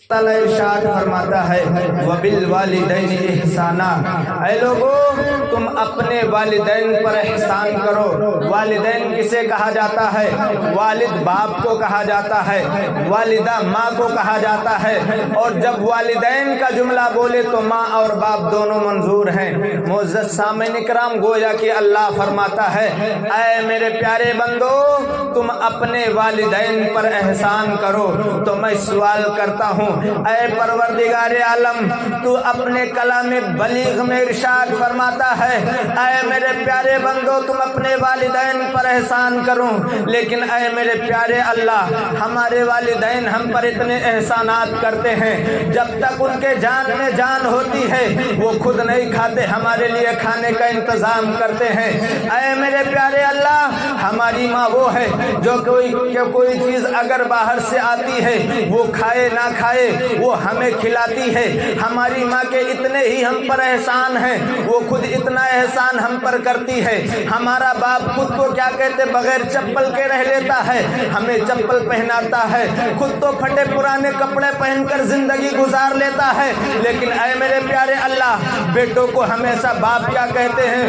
اللہ ارشاد فرماتا ہے وَبِالْوَالِدَيْنِ إِحْسَانًا، اے لوگوں تم اپنے والدین پر احسان کرو۔ والدین کسے کہا جاتا ہے؟ والد باپ کو کہا جاتا ہے، والدہ ماں کو کہا جاتا ہے، اور جب والدین کا جملہ بولے تو ماں اور باپ دونوں منظور ہیں۔ معزز سامعین اکرام، گویا کہ اللہ فرماتا ہے اے میرے پیارے بندو تم اپنے والدین پر احسان کرو۔ تو میں سوال کرتا ہوں اے پروردگار عالم، تو اپنے کلام بلیغ میں ارشاد فرماتا ہے اے میرے پیارے بندو تم اپنے والدین پر احسان کرو، لیکن اے میرے پیارے اللہ ہمارے والدین ہم پر اتنے احسانات کرتے ہیں، جب تک ان کے جان میں جان ہوتی ہے وہ خود نہیں کھاتے، ہمارے لیے کھانے کا انتظام کرتے ہیں۔ اے میرے پیارے اللہ ہماری ماں وہ ہے جو کوئی چیز اگر باہر سے آتی ہے وہ کھائے نہ کھائے وہ ہمیں کھلاتی ہے۔ ہماری ماں کے اتنے ہی ہم پر احسان ہیں، وہ خود اتنا احسان ہم پر کرتی ہے۔ ہمارا باپ خود کو کیا کہتے بغیر چپل کے رہ لیتا ہے، ہمیں چپل پہناتا ہے، خود تو پھٹے پرانے کپڑے پہن کر زندگی گزار لیتا ہے، لیکن اے میرے پیارے اللہ بیٹوں کو ہمیشہ باپ کیا کہتے ہیں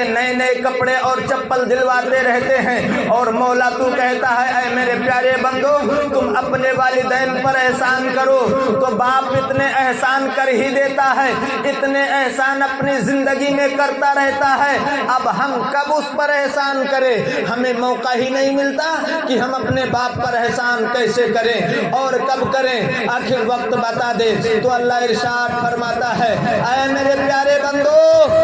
نئے نئے کپڑے اور چپل دلواتے رہتے ہیں، اور مولا تو کہتا ہے اے میرے پیارے بندو تم اپنے والدین پر احسان کرو۔ تو باپ اتنے احسان کر ہی دیتا ہے، اتنے احسان اپنی زندگی میں کرتا رہتا ہے، اب ہم کب اس پر احسان کریں؟ ہمیں موقع ہی نہیں ملتا کہ ہم اپنے باپ پر احسان کیسے کریں اور کب کریں، آخر وقت بتا دے۔ تو اللہ ارشاد فرماتا ہے اے میرے پیارے بندو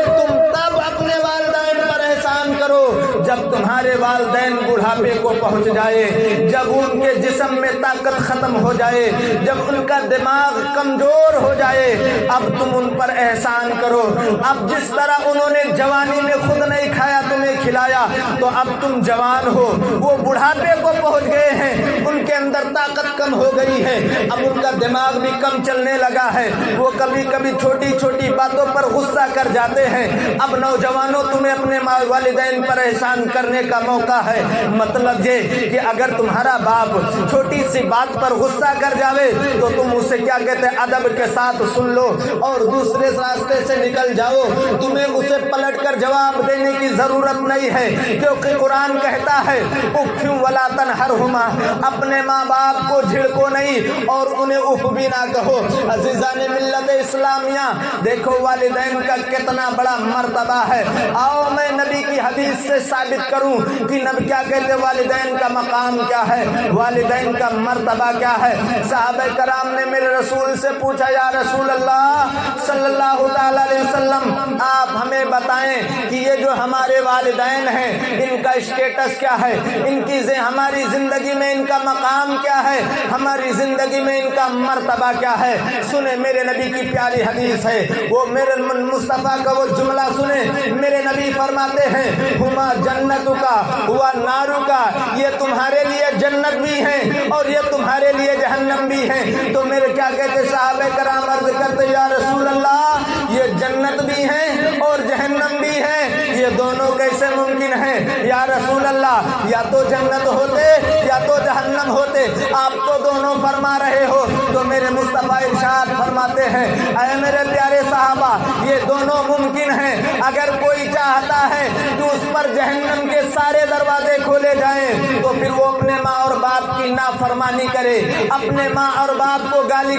تم تب اپنے والدین پر احسان کرو جب تمہارے والدین بڑھاپے کو پہنچ جائے، جب ان کے جسم میں طاقت ختم ہو جائے، جب ان کا دماغ کمزور ہو جائے، اب تم ان پر احسان کرو۔ اب جس طرح انہوں نے جوانی میں خود نہیں کھایا تمہیں کھلایا، تو اب تم جوان ہو، وہ بڑھاپے کو پہنچ گئے ہیں، ان کے اندر طاقت کم ہو گئی ہے، اب ان کا دماغ بھی کم چلنے لگا ہے، وہ کبھی کبھی چھوٹی چھوٹی باتوں پر غصہ کر جاتے ہیں۔ اب نوجوانوں تمہیں اپنے والدین پر احسان کرنے کا موقع ہے۔ مطلب یہ کہ اگر تمہارا باپ چھوٹی سی بات پر غصہ کر جاوے تو تم اسے کیا کہتے ہیں ادب کے ساتھ سن لو اور دوسرے راستے سے نکل جاؤ، تمہیں اسے پلٹ کر جواب دینے کی ضرورت نہیں ہے، کیونکہ قرآن کہتا ہے اف ولا تنہرہما، اپنے ماں باپ کو جھڑکو نہیں اور انہیں اف بھی نہ کہو۔ عزیزان ملت اسلامیہ دیکھو والدین کا کتنا بڑا مرتبہ ہے۔ آؤ میں نبی کی حدیث سے ثابت کروں کہ نبی کیا کہتے والدین کا مقام کیا ہے، والدین کا مرتبہ کیا ہے۔ صحابہ کرام نے میرے رسول سے پوچھا یا رسول اللہ صلی اللہ علیہ وسلم آپ ہمیں بتائیں کہ یہ جو ہمارے والدین ہیں ان کا اسٹیٹس کیا ہے، ان کی ہماری زندگی میں ان کا مقام کیا ہے، ہماری زندگی میں ان کا مرتبہ کیا ہے۔ سنیں میرے نبی کی پیاری حدیث ہے، وہ میرے مصطفیٰ کا وہ جملہ سنیں، میرے نبی فرماتے ہیں ہما جنت کا ہوا نارو کا، یہ تمہارے لیے جنت بھی ہیں اور یہ تمہارے لیے جہنم بھی ہیں۔ تو میرے کیا کہتے صحابہ کرام عرض کرتے یا رسول اللہ یہ جنت بھی ہیں اور جہنم بھی ہیں، یہ دونوں کیسے ممکن ہیں یا رسول اللہ؟ یا تو جنت ہوتے یا تو جہنم ہوتے، آپ تو دونوں فرما رہے ہو۔ تو میرے مصطفیٰ ارشاد فرماتے ہیں اے میرے پیارے صحابہ یہ دونوں ممکن ہیں، اگر کوئی چاہتا ہے کہ اس پر جہنم کے سارے دروازے کھولے جائیں تو پھر وہ اپنے ماں اور باپ کی نافرمانی کرے، اپنے ماں اور باپ کو گالی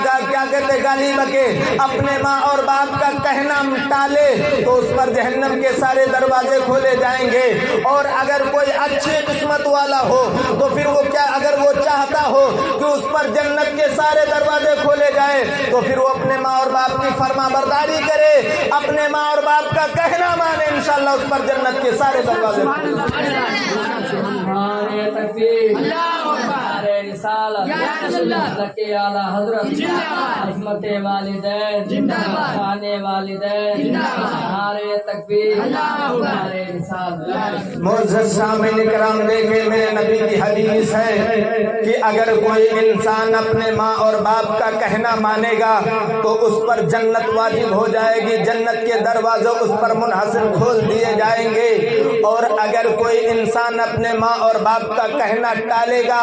بکے، اپنے ماں اور باپ کا کہنا ٹالے تو اس پر جہنم کے سارے دروازے کھولے جائیں گے۔ اور اگر کوئی اچھی قسمت والا ہو تو پھر وہ کیا اگر وہ چاہتا ہو کہ اس پر جنت کے سارے دروازے کھولے جائیں تو پھر وہ اپنے ماں اور باپ کی فرما برداری کرے، اپنے ماں اور باپ کا کہنا مانے، انشاءاللہ اس پر جنت کے سارے دروازے عظمت والدین شان والدین نعرہ تکبیر نعرہ رسالت۔ معزز سامعین کرام دیکھیں میرے نبی کی حدیث ہے کہ اگر کوئی انسان اپنے ماں اور باپ کا کہنا مانے گا تو اس پر جنت واجب ہو جائے گی، جنت کے دروازے اس پر منحصر کھول دیے جائیں گے۔ اور اگر کوئی انسان اپنے ماں اور باپ کا کہنا ٹالے گا،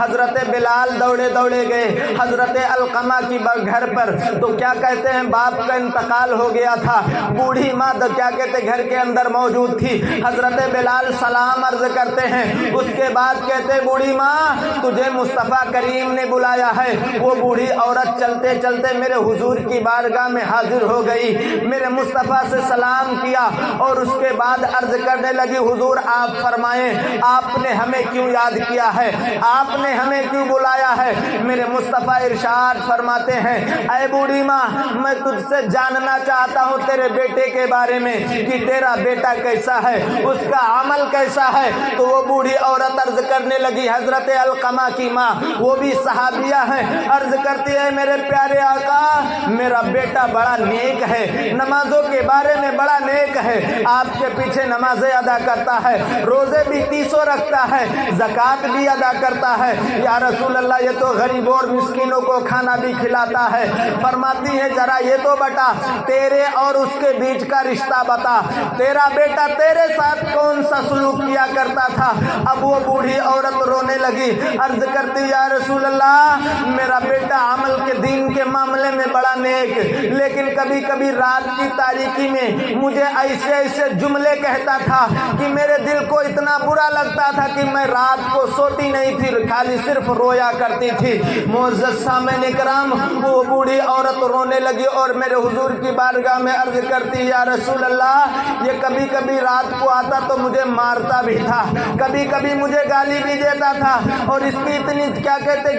حضرت بلال دوڑے دوڑے گئے حضرت علقمہ کی گھر پر، تو کیا کہتے ہیں باپ کا انتقال ہو گیا تھا، بوڑھی ماں کیا کہتے گھر کے اندر موجود تھی۔ حضرت بلال سلام عرض کرتے ہیں، اس کے بعد کہتے بوڑھی ماں تجھے مصطفیٰ کریم نے بلایا ہے۔ وہ بوڑھی عورت چلتے چلتے میرے حضور کی بارگاہ میں حاضر ہو گئی، میرے مصطفیٰ سے سلام کیا اور اس کے بعد عرض کرنے لگی حضور آپ فرمائیں آپ نے ہمیں کیوں یاد کیا ہے، آپ نے ہمیں کیوں بلایا ہے؟ میرے مصطفیٰ ارشاد فرماتے ہیں اے بوڑھی ماں میں تجھ سے جاننا چاہتا ہوں تیرے بیٹے کے بارے میں کہ تیرا بیٹا کیسا ہے، اس کا عمل کیسا ہے۔ تو وہ بوڑھی عورت عرض کرنے لگی، حضرت علقمہ کی ماں وہ بھی صحابیہ ہیں، عرض کرتی ہے میرے پیارے آقا میرا بیٹا بڑا نیک ہے، نمازوں کے بارے میں بڑا نیک ہے، آپ کے پیچھے نمازیں ادا کرتا ہے، روزے بھی 30 رکھتا ہے، زکوٰۃ بھی ادا کرتا ہے۔ یا رسول اللہ یہ تو غریبوں اور مسکینوں کو کھانا بھی کھلاتا ہے۔ فرماتی ہے ذرا یہ تو بتا تیرے اور اس کے بیچ کا رشتہ بتا، تیرا بیٹا تیرے ساتھ کون سا سلوک کیا کرتا تھا؟ اب وہ بوڑھی عورت رونے لگی، عرض کرتی یا رسول اللہ میرا بیٹا عمل کے دین کے معاملے میں بڑا نیک، لیکن کبھی کبھی رات کی تاریکی میں مجھے ایسے ایسے جملے کہتا تھا کہ میرے دل کو اتنا برا لگتا تھا کہ میں رات کو سوتی نہیں تھی، خالی صرف رویا کرتی تھی۔ معزز سامعین کرام وہ بوڑھی عورت رونے لگی اور میرے حضور کی بارگاہ میں عرض کرتی یا رسول اللہ یہ کبھی کبھی رات کو آتا تو مجھے مارتا بھی تھا، کبھی کبھی مجھے گالی بھی دیتا تھا، اور اس کی اتنی کیا کہتے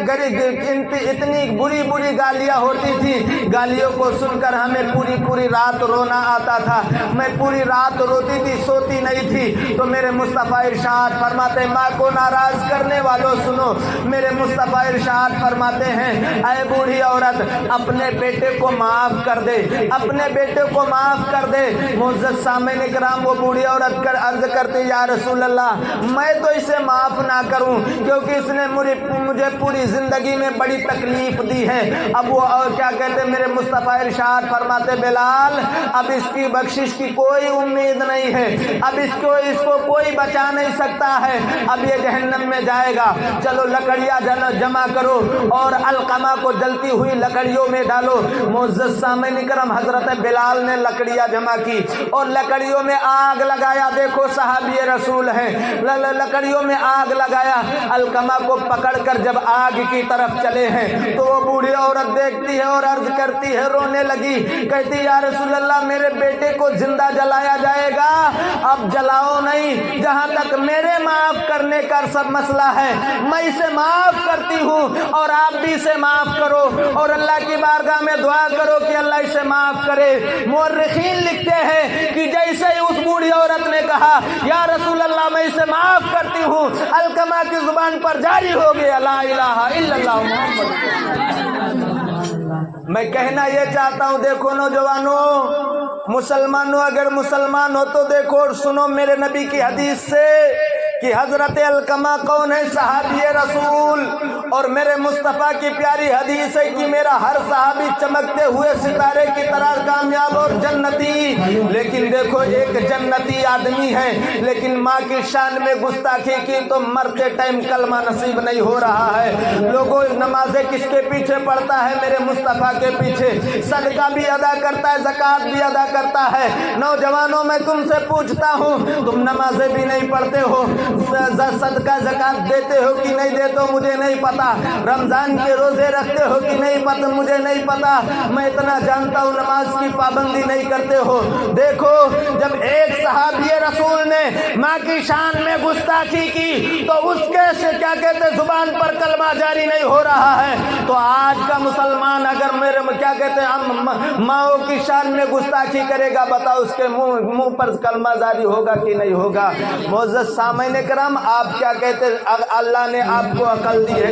اتنی بری بری گالیاں ہوتی تھی، گالیوں کو سن کر ہمیں پوری پوری رات رونا آتا تھا، میں پوری رات روتی تھی سوتی نہیں تھی۔ تو میرے مصطفیٰ ارشاد فرماتے ماں کو ناراض کرنے والوں سنو، میرے مصطفیٰ ارشاد فرماتے ہیں اے بوڑھی عورت اپنے بیٹے کو معاف کر دے، اپنے بیٹے کو معاف کر دے۔ معزز سامعین کرام وہ بوڑھی عورت عرض کرتی یا رسول اللہ میں تو اسے معاف نہ کروں کیونکہ اس نے مجھے پوری زندگی میں بڑی تکلیف دی ہے۔ اب وہ اور کیا کہتے میرے مصطفیٰ ارشاد فرماتے بلال اب اس کی بخشش کی کوئی امید نہیں ہے، اب اس کو کوئی بچا نہیں سکتا ہے، اب یہ جہنم میں جائے گا۔ چلو لکڑیاں جمع کرو اور علقمہ کو جلتی ہوئی لکڑیوں میں ڈالو۔ معزز سامعین کرام حضرت بلال نے لکڑیاں جمع کی اور لکڑیوں میں آگ لگایا، دیکھو صحابی رسول ہیں، لکڑیوں میں آگ لگایا، علقمہ کو پکڑ کر جب آگ کی طرف چلے ہیں تو وہ بوڑھی عورت دیکھتی ہے اور عرض کرتی ہے رونے لگی، کہتی یا رسول اللہ میرے بیٹے کو زندہ جلایا جائے گا، اب جلاؤ نہیں، جہاں تک میرے معاف کرنے کا سب مسئلہ ہے میں اسے معاف کرتی ہوں اور آپ بھی اسے معاف کرو اور اللہ کی بارگاہ میں دعا کرو کہ اللہ اسے معاف کرے۔ مورخین لکھتے ہیں کہ جیسے ہی اس بوڑھی عورت نے کہا یا رسول اللہ میں اسے معاف کرتی ہوں، علقمہ کی زبان پر جاری ہو گیا لا الہ الا اللہ محمد۔ میں کہنا یہ چاہتا ہوں دیکھو نوجوانوں مسلمانوں اگر مسلمان ہو تو دیکھو اور سنو میرے نبی کی حدیث سے کہ حضرت علقمہ کون ہے؟ صحابی رسول، اور میرے مصطفیٰ کی پیاری حدیث ہے کہ میرا ہر صحابی چمکتے ہوئے ستارے کی طرح کامیاب اور جنتی، لیکن دیکھو ایک جنتی آدمی ہے لیکن ماں کی شان میں گستاخی کی تو مرتے ٹائم کلمہ نصیب نہیں ہو رہا ہے۔ لوگوں نمازیں کس کے پیچھے پڑھتا ہے؟ میرے مصطفیٰ کے پیچھے، صدقہ بھی ادا کرتا ہے، زکوٰۃ بھی ادا کرتا ہے۔ نوجوانوں میں تم سے پوچھتا ہوں تم نمازیں بھی نہیں پڑھتے ہو، صدقہ زکوٰۃ دیتے ہو کہ نہیں دیتے ہو مجھے نہیں پتا، رمضان کے روزے رکھتے ہو کہ نہیں پتا مجھے نہیں پتا، میں اتنا جانتا ہوں نماز کی پابندی نہیں کرتے ہو۔ دیکھو جب ایک صحابی رسول نے ماں کی شان میں گستاخی کی تو اس کے سے کیا کہتے زبان پر کلمہ جاری نہیں ہو رہا ہے، تو آج کا مسلمان اگر میرے کیا کہتے ماؤں کی شان میں گستاخی کرے گا بتاؤ اس کے منہ پر کلمہ جاری ہوگا کہ نہیں ہوگا؟ معزز سامعین کرام آپ کیا کہتے اللہ نے آپ کو عقل دی ہے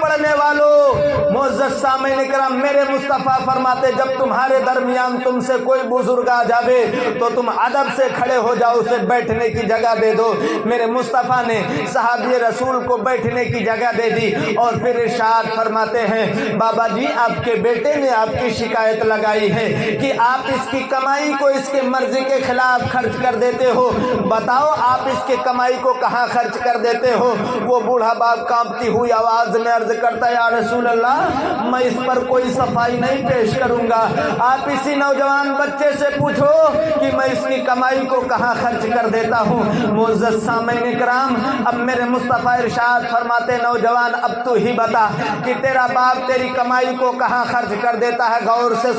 پڑھنے والوں، معزز سامعین کرام، میرے مصطفیٰ فرماتے جب تمہارے درمیان تم سے کوئی بزرگ آ جاوے تو تم ادب سے کھڑے ہو جاؤ، اسے بیٹھنے کی جگہ دے دو۔ میرے مصطفیٰ نے صحابی رسول کو بیٹھنے کی جگہ دے دی اور پھر ارشاد فرماتے ہیں بابا جی آپ کے بیٹے نے آپ کی شکایت لگائی ہے کہ آپ اس کی کمائی کو اس کے مرضی کے خلاف خرچ کر دیتے ہو، بتاؤ آپ اس کے کمائی کو کہاں خرچ کر دیتے ہو؟ وہ بوڑھا باپ کانپتی ہوئی آواز میں عرض کرتا ہے یا رسول اللہ میں اس پر کوئی صفائی نہیں پیش کروں گا، آپ اسی نوجوان بچے سے پوچھو کہ میں اس کی کمائی کو کہاں خرچ کر دیتا ہوں۔ معزز سامعین کرام، اب میرے مصطفیٰ ارشاد فرماتے نوجوان اب تو ہی بتا کہ تیرا باپ تیری کمائی کو کہاں خرچ کر دیتا ہے، غور سے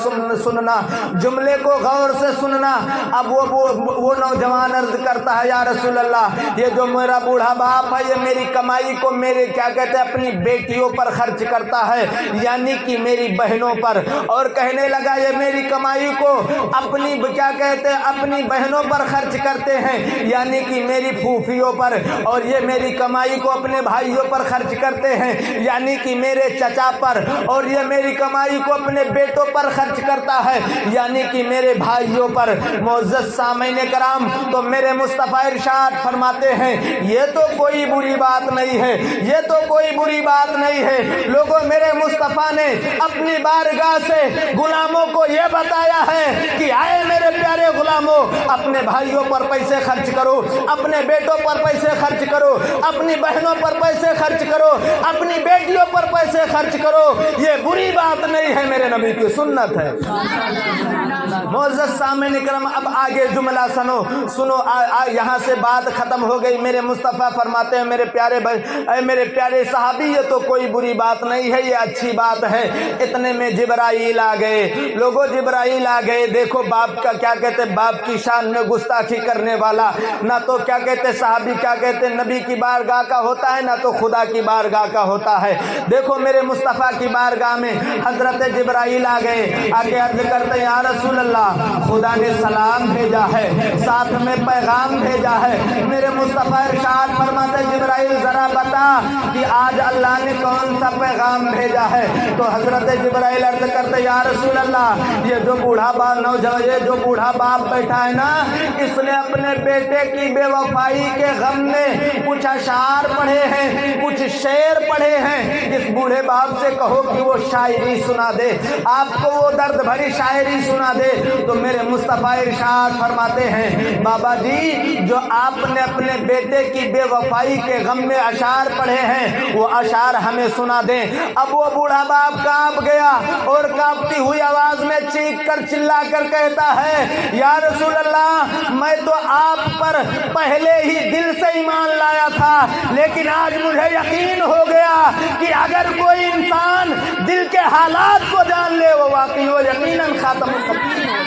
سننا، جملے کو غور سے سننا۔ اب وہ نوجوان عرض کرتا ہے یا رسول اللہ یہ جو میرا بوڑھا باپ ہے یہ میری کمائی کو میرے کیا کہتے ہیں اپنی بیٹیوں پر خرچ کرتا ہے، یعنی کہ میری بہنوں پر، اور کہنے لگا یہ میری کمائی کو اپنی کیا کہتے ہیں اپنی بہنوں پر خرچ کرتے ہیں، یعنی کہ میری پھوپھیوں پر، اور یہ میری کمائی کو اپنے بھائیوں پر خرچ کرتے ہیں، یعنی کہ میرے چچا پر، اور یہ میری کمائی کو اپنے بیٹوں پر خرچ کرتا ہے، یعنی کہ میرے بھائیوں پر۔ معزز سامعین کرام، تو میرے مصطفیٰ ارشاد فرماتے ہیں یہ تو کوئی بری بات نہیں ہے، یہ تو کوئی بری بات نہیں ہے۔ لوگوں میرے مصطفیٰ نے اپنی بارگاہ سے غلاموں کو یہ بتایا ہے کہ آئے میرے پیارے غلاموں اپنے بھائیوں پر پیسے خرچ کرو، اپنے بیٹوں پر پیسے خرچ کرو، اپنی بہنوں پر پیسے خرچ کرو، اپنی بیٹیوں پر پیسے خرچ کرو، یہ بری بات نہیں ہے، میرے نبی کی سنت ہے۔ معزز سامعین کرام اب آگے جملہ سنو، یہاں سے بات ختم ہو گئی۔ میرے مصطفیٰ فرماتے ہیں میرے پیارے صحابی یہ تو کوئی بری بات نہیں ہے، یہ اچھی بات ہے۔ اتنے میں جبرائیل آ گئے، لوگوں جبرائیل آ گئے۔ دیکھو باپ کا کیا کہتے باپ کی شان میں گستاخی کرنے والا نہ تو کیا کہتے صحابی کیا کہتے نبی کی بارگاہ کا ہوتا ہے نہ تو خدا کی بارگاہ کا ہوتا ہے۔ دیکھو میرے مصطفیٰ کی بارگاہ میں حضرت جبرائیل آ گئے، آگے عرض کرتے ہیں یا رسول اللہ خدا نے سلام بھیجا ہے، ساتھ میں پیغام بھیجا ہے۔ میرے مصطفیٰ ارشاد فرماتے جبرائیل ذرا بتا کہ آج اللہ نے کون سا پیغام بھیجا ہے؟ تو حضرت جبرائیل عرض کرتے یا رسول اللہ یہ جو بوڑھا باپ بیٹھا ہے نا اس نے اپنے بیٹے کی بے وفائی کے غم میں کچھ اشعار پڑھے ہیں، کچھ شعر پڑھے ہیں۔ اس بوڑھے باپ سے کہو کہ وہ شاعری سنا دے، آپ کو وہ درد بھری شاعری سنا دے۔ تو میرے مصطفیٰ ارشاد فرماتے ہیں بابا جی جو آپ نے اپنے بیٹے کی بے وفائی کے غم میں اشعار پڑھے ہیں وہ اشعار ہمیں سنا دیں۔ اب وہ بوڑھا باپ کانپ گیا اور کانپتی ہوئی آواز میں چیخ کر چلا کر کہتا ہے یا رسول اللہ میں تو آپ پر پہلے ہی دل سے ایمان لایا تھا، لیکن آج مجھے یقین ہو گیا کہ اگر کوئی انسان دل کے حالات کو جان لے وہ واقعی وہ یقیناً خاتم النبیین ہو۔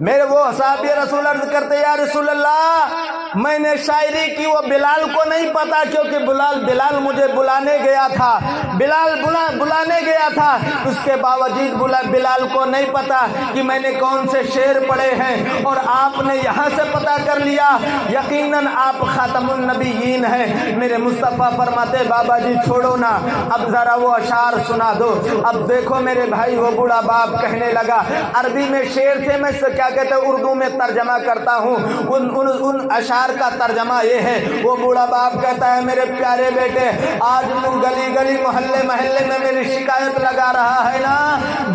میرے وہ صحابی رسول عرض کرتے یا رسول اللہ میں نے شاعری کی، وہ بلال کو نہیں پتا کیونکہ بلال مجھے بلانے گیا تھا، بلانے گیا تھا، اس کے باوجود بلال کو نہیں پتا کہ میں نے کون سے شعر پڑھے ہیں، اور آپ نے یہاں سے پتا کر لیا یقیناً آپ خاتم النبیین ہیں۔ میرے مصطفیٰ فرماتے بابا جی چھوڑو نا، اب ذرا وہ اشعار سنا دو۔ اب دیکھو میرے بھائی وہ بوڑھا باپ کہنے لگا، عربی میں شعر تھے، میں کیا کہتے ہیں اردو میں ترجمہ کرتا ہوں، ان اشعار کا ترجمہ یہ ہے۔ وہ بوڑھا باپ کہتا ہے میرے پیارے بیٹے آج تو گلی گلی محلے محلے میں میری شکایت لگا رہا ہے نا،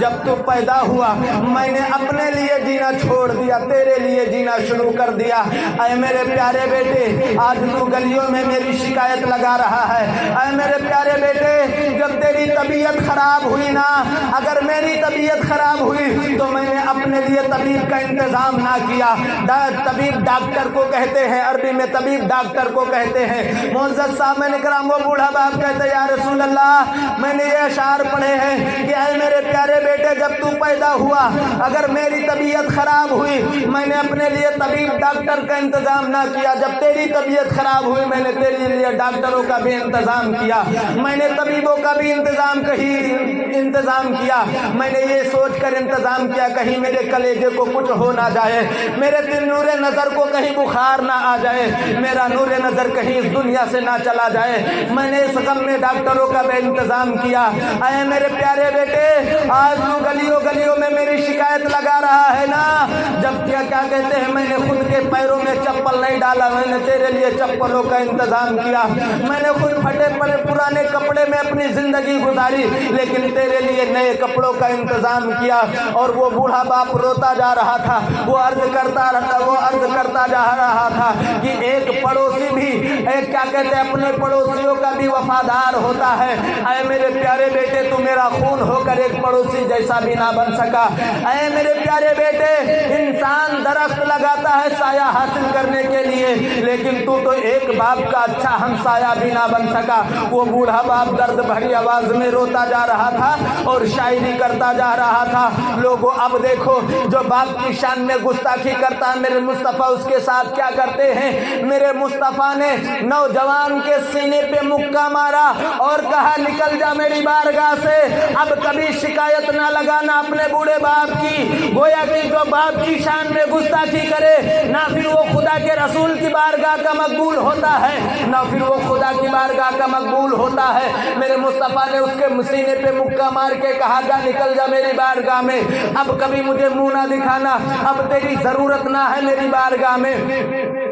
جب تو پیدا ہوا میں نے اپنے لیے جینا چھوڑ دیا، تیرے لیے جینا شروع کر دیا۔ اے میرے پیارے بیٹے آج تو گلیوں میں میری شکایت لگا رہا ہے۔ اے میرے پیارے بیٹے جب تیری طبیعت خراب ہوئی نا، اگر میری طبیعت خراب ہوئی تو میں نے اپنے لیے طبیب کا انتظام نہ کیا۔ طبیب ڈاکٹر کو کہتے ہیں، عربی میں طبیب ڈاکٹر کو کہتے ہیں۔ معزز سامعین کرام وہ بوڑھا باپ کہتے ہیں یا رسول اللہ میں نے یہ اشعار پڑھے ہیں کہ اے میرے پیارے بیٹے جب تو پیدا ہوا اگر میری طبیعت خراب ہوئی میں نے اپنے لیے طبیب ڈاکٹر کا انتظام نہ کیا، جب تیری طبیعت خراب ہوئی میں نے تیرے لیے ڈاکٹروں کا بھی انتظام کیا، میں نے طبیبوں کا بھی انتظام کیا، میں نے یہ سوچ کر انتظام کیا کہیں میرے کلیجے کو کچھ ہو نہ جائے، میرے تنور نظر کو کہیں بخار نہ آ جائے، میرا نور نظر کہیں اس دنیا سے نہ چلا جائے۔ میں نے اس غم میں ڈاکٹروں کا بے انتظام کیا۔ اے میرے پیارے بیٹے، آج تو گلیوں گلیوں میں میری شکایت لگا رہا ہے نا، جب کیا کہتے ہیں میں نے خود کے پیروں میں چپل نہیں ڈالا، میں نے تیرے لیے چپلوں کا انتظام کیا، میں نے خود پھٹے پرانے کپڑے میں اپنی زندگی گزاری، لیکن تیرے لیے نئے کپڑوں کا انتظام کیا۔ اور وہ بوڑھا باپ روتا جا رہا تھا، وہ عرض کرتا جا رہا تھا کہ ایک پڑوسی بھی کیا کہتے ہیں اپنے پڑوسیوں کا بھی وفادار ہوتا ہے۔ اے میرے پیارے بیٹے، تو میرا خون ہو کر ایک پڑوسی جیسا بھی نہ بن سکا۔ اے میرے پیارے بیٹے، انسان درخت لگاتا ہے سایہ حاصل کرنے کے لیے، لیکن تو ایک باپ کا اچھا ہمسایہ بھی نہ بن سکا۔ وہ بوڑھا باپ درد بھری آواز میں روتا جا رہا تھا اور شاعری کرتا جا رہا تھا۔ لوگوں اب دیکھو، جو باپ کی شان میں گستاخی کرتا ہے، میرے مصطفیٰ اس کے ساتھ کیا کرتے ہیں؟ میرے مصطفیٰ نے نوجوان کے سینے پہ مکہ مارا اور کہا نکل جا میری بارگاہ سے، اب کبھی شکایت نہ لگانا اپنے بوڑھے باپ کی۔ گویا کہ جو باپ کی شان میں گستاخی کرے نہ پھر وہ خدا کے رسول کی بارگاہ کا مقبول ہوتا ہے، نہ پھر وہ خدا کی بارگاہ کا مقبول ہوتا ہے۔ میرے مصطفیٰ نے اس کے سینے پہ مکہ مار کے کہا جا نکل جا میری بارگاہ میں، اب کبھی مجھے منہ نہ دکھانا، اب تیری ضرورت نہ ہے میری بارگاہ میں۔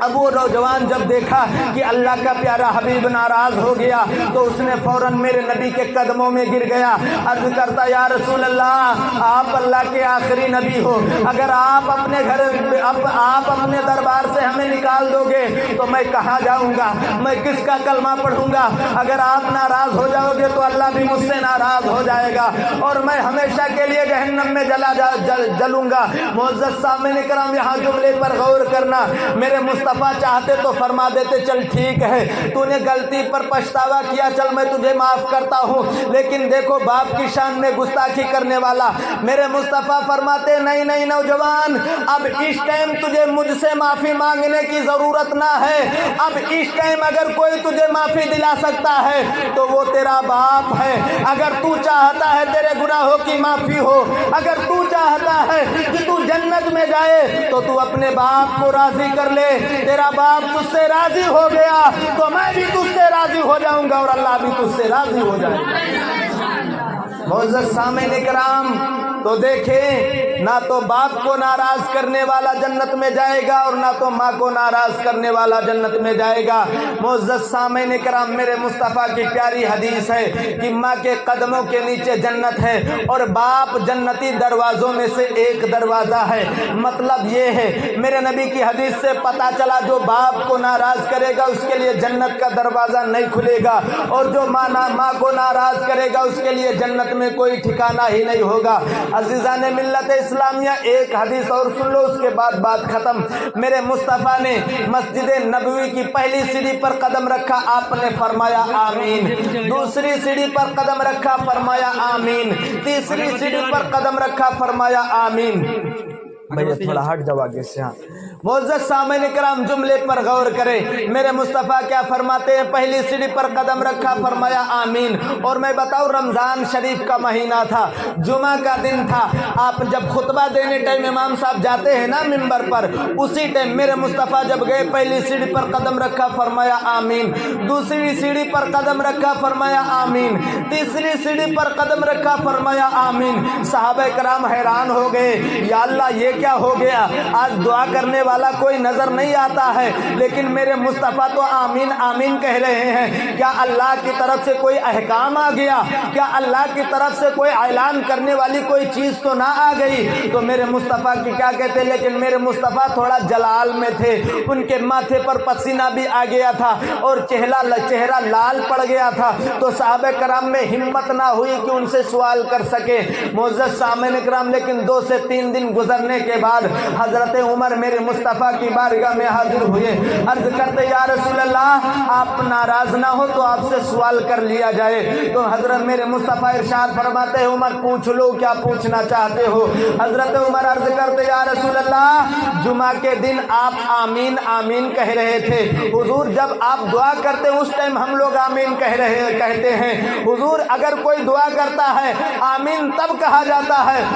اب وہ نوجوان جب دیکھا کہ اللہ کا پیارا حبیب ناراض ہو گیا تو اس نے فوراً میرے نبی کے قدموں میں گر گیا، عرض کرتا یا رسول اللہ، آپ اللہ کے آخری نبی ہو، اگر آپ اپنے گھر آپ اپنے دربار سے ہمیں نکال دو گے تو میں کہاں جاؤں گا، میں کس کا کلمہ پڑھوں گا؟ اگر آپ ناراض ہو جاؤ گے تو اللہ بھی مجھ سے ناراض ہو جائے گا اور میں ہمیشہ کے لیے جہنم میں جلوں گا۔ معزز سامعین کرام، یہاں جملے پر غور کرنا، میرے مصطفیٰ چاہتے تو فرما دیتے چل ٹھیک ہے تو نے غلطی پر پچھتاوا کیا، چل میں تجھے معاف کرتا ہوں، لیکن دیکھو باپ کی شان میں گستاخی کرنے والا میرے مصطفیٰ فرماتے نہیں نہیں نوجوان، اب اس ٹائم تجھے مجھ سے معافی مانگنے کی ضرورت نہ ہے، اب اس ٹائم اگر کوئی تجھے معافی دلا سکتا ہے تو وہ تیرا باپ ہے۔ اگر تو چاہتا ہے تیرے گناہوں کی معافی ہو، اگر تو چاہتا ہے کہ تو جنت میں جائے تو تو اپنے باپ کو راضی کر لے، تیرا باپ تجھ سے راضی ہو گیا تو میں بھی تجھ سے راضی ہو جاؤں گا اور اللہ بھی تجھ سے راضی ہو جائے گا۔ معزز سامعین کرام، تو دیکھیں نہ تو باپ کو ناراض کرنے والا جنت میں جائے گا اور نہ تو ماں کو ناراض کرنے والا جنت میں جائے گا۔ معزز سامعین کرام، میرے مصطفیٰ کی پیاری حدیث ہے کہ ماں کے قدموں کے نیچے جنت ہے اور باپ جنتی دروازوں میں سے ایک دروازہ ہے۔ مطلب یہ ہے میرے نبی کی حدیث سے پتہ چلا جو باپ کو ناراض کرے گا اس کے لیے جنت کا دروازہ نہیں کھلے گا، اور جو ماں کو ناراض کرے گا اس کے لیے جنت میں کوئی ٹھکانہ ہی نہیں ہوگا۔ عزیزان ملت اسلامیہ، ایک حدیث اور سن لو، اس کے بعد بات ختم۔ میرے مصطفیٰ نے مسجد نبوی کی پہلی سیڑھی پر قدم رکھا، آپ نے فرمایا آمین، دوسری سیڑھی پر قدم رکھا، فرمایا آمین، تیسری سیڑھی پر قدم رکھا، فرمایا آمین۔ بھئی تھوڑا ہٹ جاؤ آگے سے۔ ہاں معزز سامعین کرام، جملے پر غور کریں، میرے مصطفیٰ کیا فرماتے ہیں؟ پہلی سیڑھی پر قدم رکھا، فرمایا آمین۔ اور میں بتاؤں رمضان شریف کا مہینہ تھا، جمعہ کا دن تھا، آپ جب خطبہ دینے ٹائم امام صاحب جاتے ہیں نا ممبر پر، اسی ٹائم میرے مصطفیٰ جب گئے پہلی سیڑھی پر قدم رکھا، فرمایا آمین، دوسری سیڑھی پر قدم رکھا، فرمایا آمین، تیسری سیڑھی پر قدم رکھا، فرمایا آمین۔ صحابہ کرام حیران ہو گئے، یا اللہ یہ کیا ہو گیا؟ آج دعا کرنے والا کوئی نظر نہیں آتا ہے، لیکن میرے مصطفیٰ تو آمین آمین کہہ رہے ہیں۔ کیا اللہ کی طرف سے کوئی احکام آ گیا؟ کیا اللہ کی طرف سے کوئی اعلان کرنے والی کوئی چیز تو نہ آ گئی؟ تو میرے مصطفیٰ کی کیا کہتے، لیکن میرے مصطفیٰ تھوڑا جلال میں تھے، ان کے ماتھے پر پسینہ بھی آ گیا تھا اور چہرہ لال پڑ گیا تھا، تو صحابہ کرام میں ہمت نہ ہوئی کہ ان سے سوال کر سکے۔ معزز سامعین کرام، لیکن 2 سے 3 دن گزرنے کے بعد حضرت عمر میرے مصطفیٰ کی بارگاہ میں حاضر ہوئے، عرض کرتے یا رسول اللہ، آپ ناراض نہ ہو تو آپ سے سوال کر لیا جائے۔ تو حضرت میرے مصطفیٰ ارشاد فرماتے ہیں عمر پوچھ لو کیا پوچھنا چاہتے ہو۔ حضرت عمر عرض کرتے یا رسول اللہ، جمعہ کے دن آپ آمین آمین کہہ رہے تھے، حضور جب آپ دعا کرتے اس ٹائم ہم لوگ آمین کہتے ہیں، حضور اگر کوئی دعا کرتا ہے آمین تب کہا جاتا ہے،